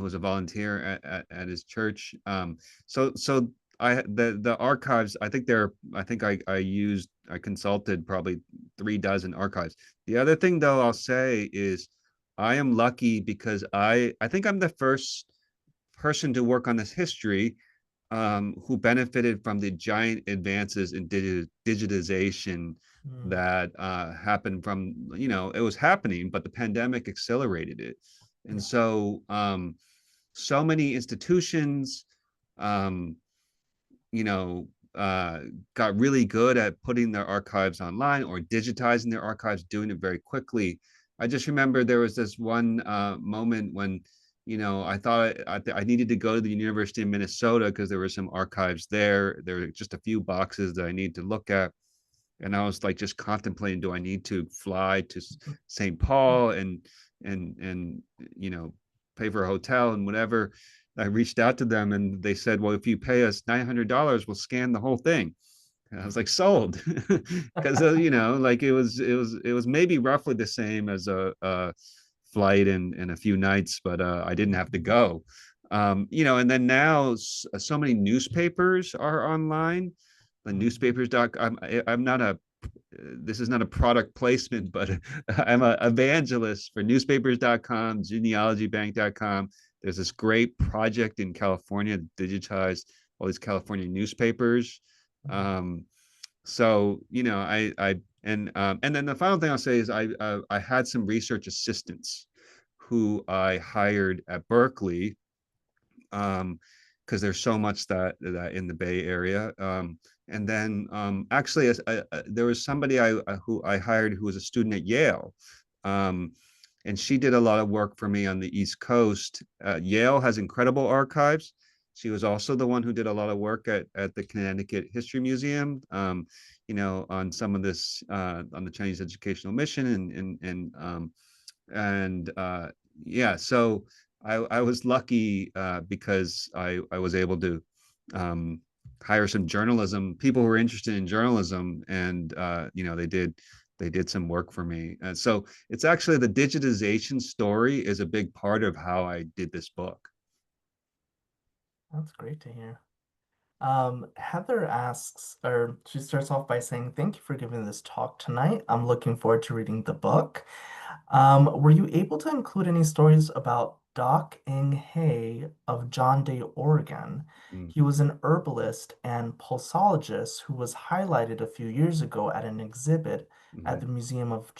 was a volunteer at his church. So the archives, I consulted probably 3 dozen archives. The other thing though I'll say is I am lucky because I think I'm the first person to work on this history who benefited from the giant advances in digitization Mm, that happened from, it was happening, but the pandemic accelerated it. And yeah. so, so many institutions, um, you know, got really good at putting their archives online or digitizing their archives, doing it very quickly. I just remember there was this one moment when, I thought I needed to go to the University of Minnesota because there were some archives there. There were just a few boxes that I need to look at. And I was like just contemplating, do I need to fly to St. Paul and pay for a hotel and whatever. I reached out to them and they said, well, if you pay us $900, we'll scan the whole thing. And I was like, sold, because like it was maybe roughly the same as a flight and a few nights, but I didn't have to go. And then now so many newspapers are online. The newspapers.com. I'm not a this is not a product placement, but I'm an evangelist for newspapers.com, genealogybank.com. There's this great project in California to digitize all these California newspapers. Um, so and then the final thing I'll say is I had some research assistants who I hired at Berkeley, because there's so much that in the Bay Area. And then actually, there was somebody who I hired who was a student at Yale, um, and she did a lot of work for me on the East Coast. Yale has incredible archives. She was also the one who did a lot of work at the Connecticut History Museum, on some of this on the Chinese educational mission and yeah, so I was lucky because I was able to um, hire some journalism people who were interested in journalism, and they did some work for me. And so it's actually the digitization story is a big part of how I did this book. That's great to hear. Heather asks, or she starts off by saying, "Thank you for giving this talk tonight. I'm looking forward to reading the book. Were you able to include any stories about Doc Ing Hay of John Day, Oregon? Mm, He was an herbalist and pulsologist who was highlighted a few years ago at an exhibit at mhm, the Museum of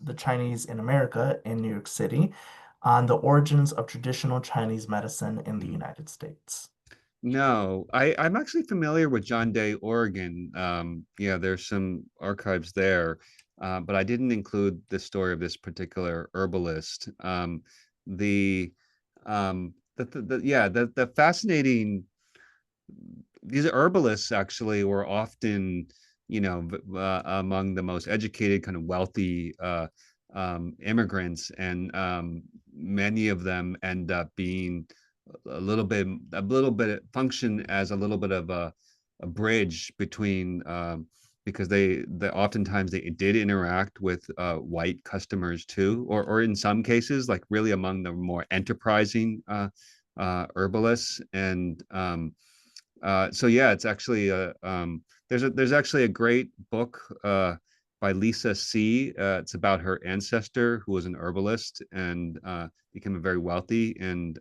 the Chinese in America in New York City on the origins of traditional Chinese medicine in the mm. United States." No, I'm actually familiar with John Day, Oregon. Yeah, there's some archives there. but I didn't include the story of this particular herbalist. The yeah, the fascinating, these herbalists actually were often, among the most educated, kind of wealthy immigrants, and many of them end up being a little bit function as a little bit of a bridge between, because they oftentimes they did interact with white customers too, or in some cases, like really among the more enterprising herbalists. And so yeah, it's actually there's actually a great book by Lisa C. It's about her ancestor who was an herbalist and became a very wealthy, and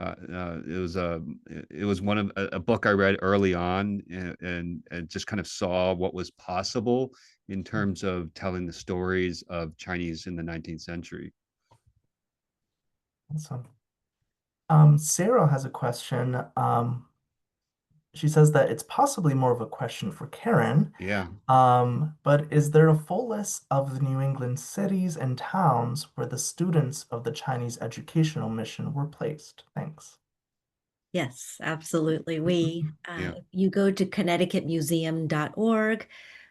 it was one of a book I read early on, and just kind of saw what was possible in terms of telling the stories of Chinese in the 19th century. Awesome. Sarah has a question. She says that it's possibly more of a question for Karen. Yeah. But is there a full list of the New England cities and towns where the students of the Chinese educational mission were placed? Thanks. Yes, absolutely. We, Yeah. if you go to connecticutmuseum.org,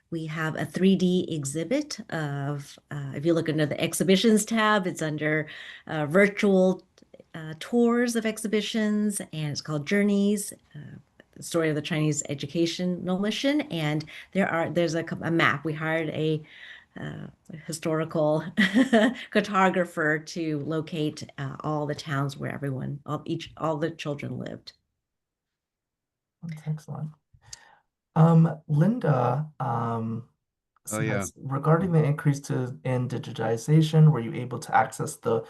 we have a 3D exhibit of, if you look under the exhibitions tab, it's under virtual tours of exhibitions, and it's called Journeys, the story of the Chinese educational mission. And there's a map. We hired a historical cartographer to locate all the towns where all the children lived. That's excellent. Linda Oh yeah. says, regarding the in digitization, were you able to access the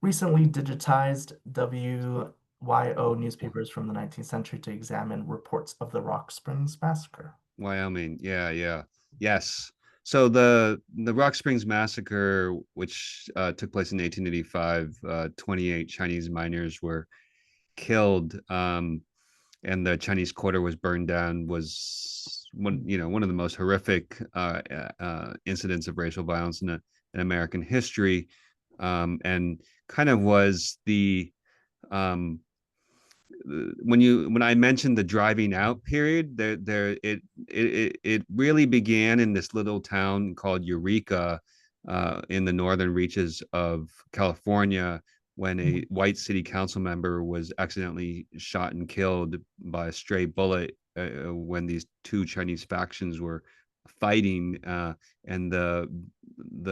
recently digitized WYO newspapers from the 19th century to examine reports of the Rock Springs Massacre? Wyoming. Yeah, yeah. Yes. So the Rock Springs Massacre, which took place in 1885, 28 Chinese miners were killed, and the Chinese Quarter was burned down, was one of the most horrific incidents of racial violence in American history, and kind of was the um, when I mentioned the driving out period, it really began in this little town called Eureka, in the northern reaches of California, when a white city council member was accidentally shot and killed by a stray bullet, when these two Chinese factions were fighting, and the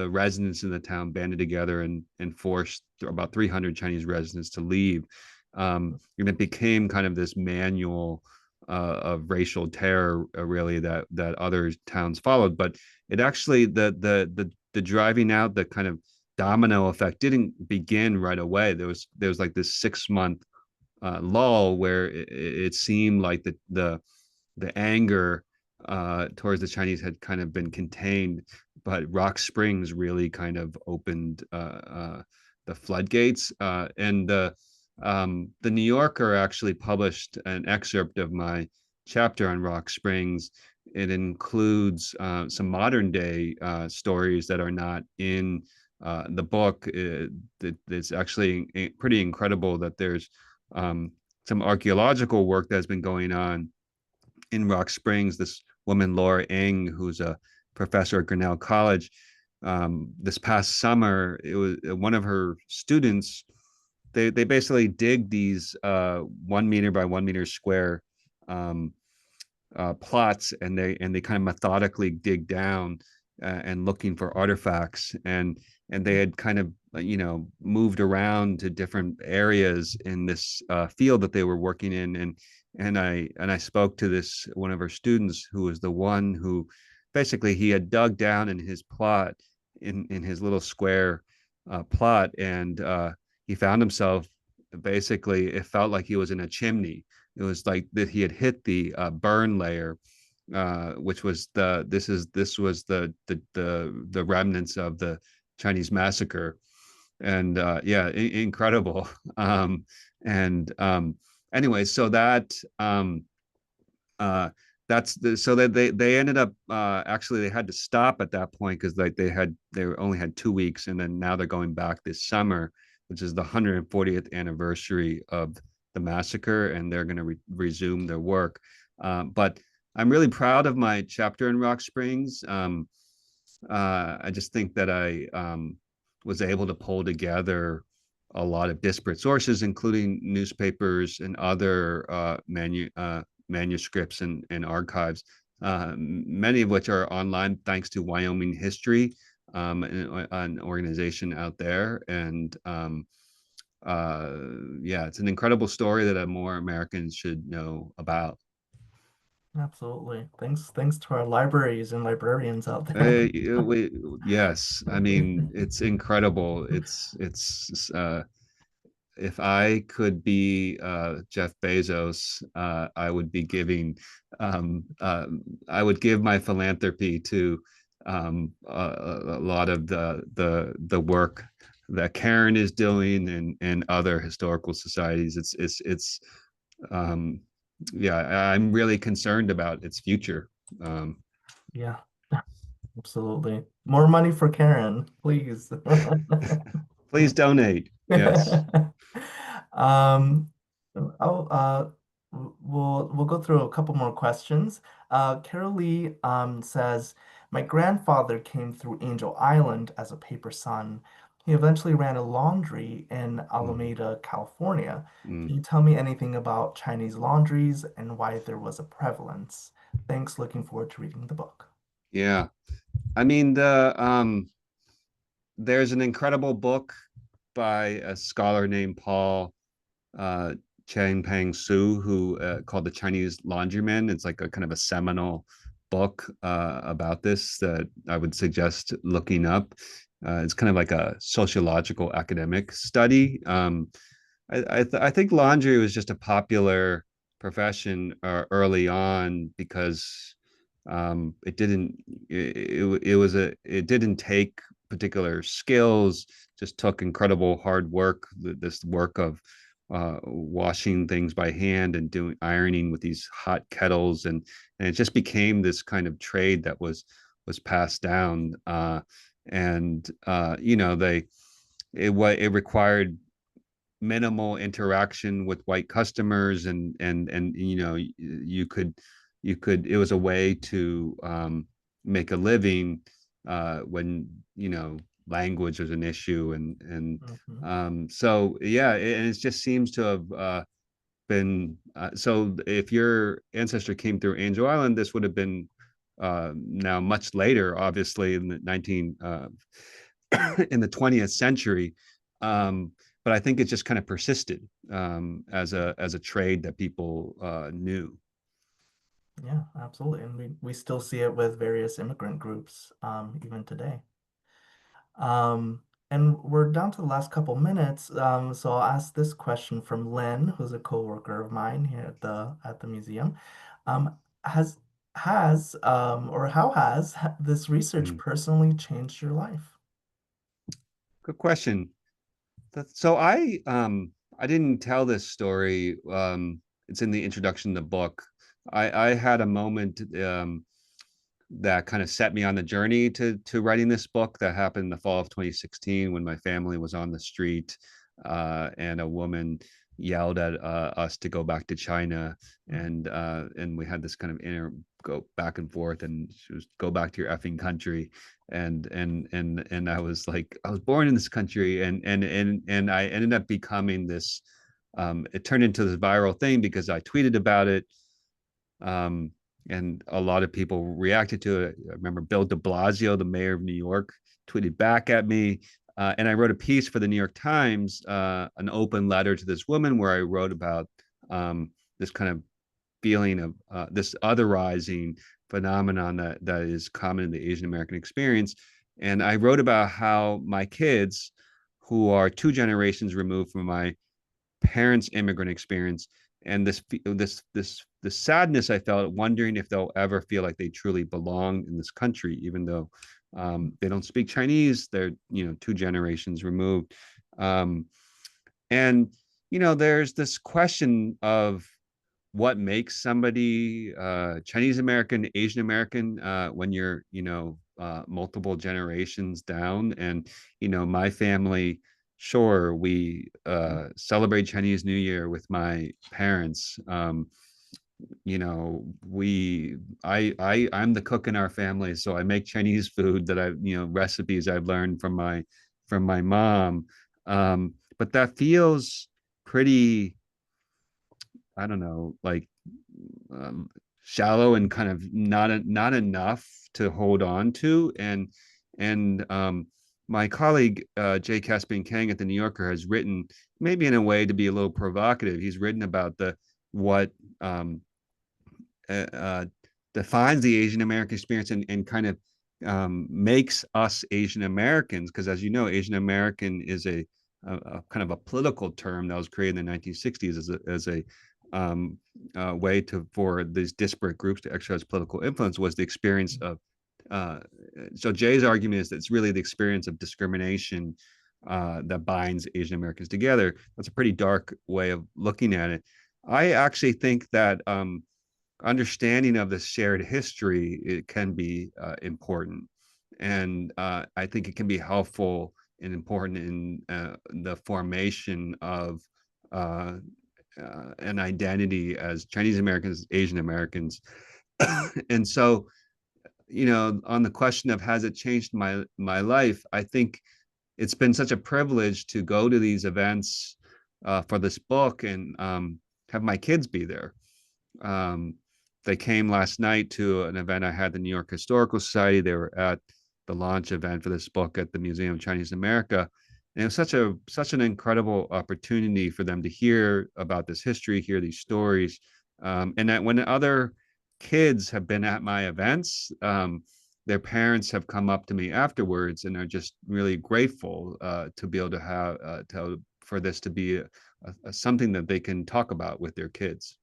residents in the town banded together and forced about 300 Chinese residents to leave. And it became kind of this manual of racial terror, really, that other towns followed. But it actually, the driving out, the kind of domino effect, didn't begin right away. There was like this 6 month lull where it seemed like the anger towards the Chinese had kind of been contained, but Rock Springs really kind of opened the floodgates. And the New Yorker actually published an excerpt of my chapter on Rock Springs. It includes some modern day stories that are not in the book. It's actually pretty incredible that there's some archaeological work that's been going on in Rock Springs. This woman, Laura Ng, who's a professor at Grinnell College, this past summer, it was one of her students. They basically dig these 1 meter by 1 meter square um, plots, and they kind of methodically dig down and looking for artifacts, and they had kind of moved around to different areas in this field that they were working in, and I spoke to this one of her students, who was the one who basically he had dug down in his plot, in his little square plot, and he found himself, basically it felt like he was in a chimney. It was like that he had hit the burn layer, which was this was the remnants of the Chinese massacre. And yeah, incredible. And anyway, so uh, so that they ended up actually they had to stop at that point because like they only had 2 weeks, and then now they're going back this summer, which is the 140th anniversary of the massacre, and they're going to resume their work. But I'm really proud of my chapter in Rock Springs. I just think that I was able to pull together a lot of disparate sources, including newspapers and other manuscripts and archives, many of which are online thanks to Wyoming History, an organization out there. And yeah, it's an incredible story that more Americans should know about. Absolutely. Thanks to our libraries and librarians out there. Yes, I mean it's incredible. If I could be Jeff Bezos, I would give my philanthropy to a lot of the work that Karen is doing and other historical societies. It's um, yeah, I'm really concerned about its future. Um, Yeah, absolutely. More money for Karen, please. Please donate. Yes. Um, I'll, we'll go through a couple more questions. Carol Lee says, my grandfather came through Angel Island as a paper son. He eventually ran a laundry in Mm, Alameda, California. mm. Can you tell me anything about Chinese laundries and why there was a prevalence? Thanks. Looking forward to reading the book. Yeah. I mean, there's an incredible book by a scholar named Paul uh, Chang Pang Su, who called The Chinese Laundryman. It's like a kind of a seminal book about this that I would suggest looking up. It's kind of like a sociological academic study. I think laundry was just a popular profession early on because it didn't take particular skills, just took incredible hard work, this work of washing things by hand and doing ironing with these hot kettles, and it just became this kind of trade that was passed down, and you know it required minimal interaction with white customers, and you know you could it was a way to make a living when you know language was an issue, Mhm. so yeah, and it just seems to have been so if your ancestor came through Angel Island, this would have been now much later, obviously in the 19 in the 20th century. But I think it just kind of persisted as a trade that people knew. Yeah, absolutely. And we still see it with various immigrant groups even today. Um, and we're down to the last couple minutes. So I'll ask this question from Lynn, who's a coworker of mine here at the museum. Um, has or how has this research Mm. personally changed your life? Good question. So I didn't tell this story. It's in the introduction to the book. I had a moment that kind of set me on the journey to writing this book that happened in the fall of 2016 when my family was on the street, and a woman yelled at us to go back to China, and we had this kind of inner go back and forth, and she was go back to your effing country, and I was like, I was born in this country, and I ended up becoming this. It turned into this viral thing because I tweeted about it, um, and a lot of people reacted to it. I remember Bill de Blasio, the mayor of New York, tweeted back at me. And I wrote a piece for the New York Times, an open letter to this woman, where I wrote about this kind of feeling of this otherizing phenomenon that is common in the Asian American experience. And I wrote about how my kids, who are two generations removed from my parents' immigrant experience, and this sadness I felt, wondering if they'll ever feel like they truly belong in this country, even though they don't speak Chinese. They're two generations removed, and there's this question of what makes somebody Chinese American, Asian American when you're, multiple generations down. And, my family, sure, we celebrate Chinese New Year with my parents. I'm the cook in our family, so I make Chinese food that recipes I've learned from my mom. But that feels pretty, I don't know, like um, shallow and kind of not enough to hold on to. And my colleague Jay Caspian Kang at the New Yorker has written, maybe in a way to be a little provocative. He's written about the what uh, uh, defines the Asian American experience, and kind of makes us Asian Americans. Because as you know, Asian American is a kind of a political term that was created in the 1960s as a way for these disparate groups to exercise political influence. Was the experience of uh, so Jay's argument is that it's really the experience of discrimination that binds Asian Americans together. That's a pretty dark way of looking at it. I actually think that understanding of the shared history, it can be important, and I think it can be helpful and important in the formation of uh, an identity as Chinese Americans, Asian Americans. And so, on the question of has it changed my life, I think it's been such a privilege to go to these events for this book, and have my kids be there. um, they came last night to an event I had at the New York Historical Society. They were at the launch event for this book at the Museum of Chinese America. And it was such an incredible opportunity for them to hear about this history, hear these stories. And that when other kids have been at my events, their parents have come up to me afterwards and are just really grateful to be able to have for this to be something that they can talk about with their kids.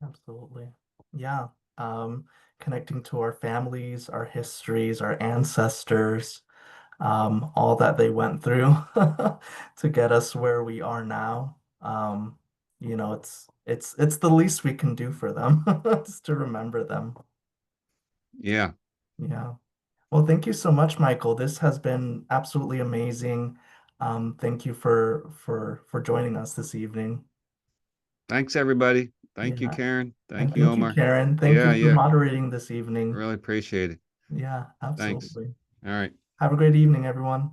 Absolutely. Yeah. Um, Connecting to our families, our histories, our ancestors, all that they went through to get us where we are now. It's the least we can do for them, just to remember them. Yeah. Yeah. Well, thank you so much, Michael. This has been absolutely amazing. Thank you for joining us this evening. Thanks, everybody. Thank you, Yeah. Karen. And Thank you, thank you, Omar. Karen. Thank Yeah, you for yeah. moderating this evening. Really appreciate it. Yeah, Thanks. absolutely. All right. Have a great evening, everyone.